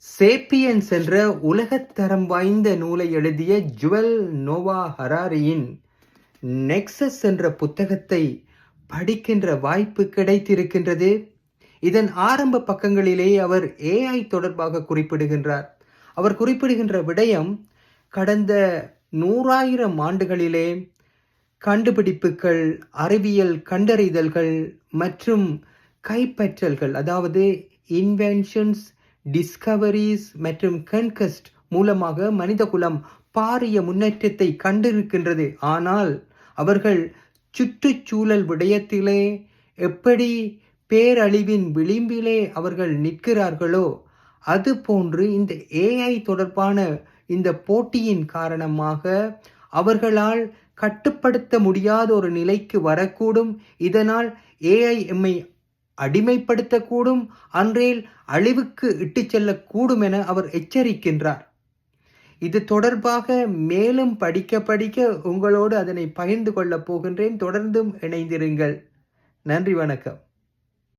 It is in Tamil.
சேப்பியன்ஸ் என்ற உலகத்தரம் வாய்ந்த நூலை எழுதிய ஜுவல் நோவா ஹராரியின் நெக்சஸ் என்ற புத்தகத்தை படிக்கின்ற வாய்ப்பு கிடைத்திருக்கின்றது. இதன் ஆரம்ப பக்கங்களிலே அவர் AI தொடர்பாக குறிப்பிடுகின்றார். அவர் குறிப்பிடுகின்ற விடயம், கடந்த 100,000 ஆண்டுகளிலே கண்டுபிடிப்புகள், அறிவியல் கண்டறிதல்கள் மற்றும் கைப்பற்றல்கள், அதாவது இன்வென்ஷன்ஸ், டிஸ்கவரிஸ் மற்றும் கன்கஸ்ட் மூலமாக மனிதகுலம் பாரிய முன்னேற்றத்தை கண்டிருக்கின்றது. ஆனால் அவர்கள் சுற்றுச்சூழல் விடயத்திலே எப்படி பேரழிவின் விளிம்பிலே அவர்கள் நிற்கிறார்களோ, அதுபோன்று இந்த AI தொடர்பான இந்த போட்டியின் காரணமாக அவர்களால் கட்டுப்படுத்த முடியாத ஒரு நிலைக்கு வரக்கூடும். இதனால் AI எம்மை அடிமைப்படுத்தக்கூடும், அன்றேல் அழிவுக்கு இட்டுச் செல்லக்கூடும் என அவர் எச்சரிக்கின்றார். இது தொடர்பாக மேலும் படிக்க உங்களோடு அதனை பகிர்ந்து கொள்ளப் போகின்றேன். தொடர்ந்தும் இணைந்திருங்கள். நன்றி, வணக்கம்.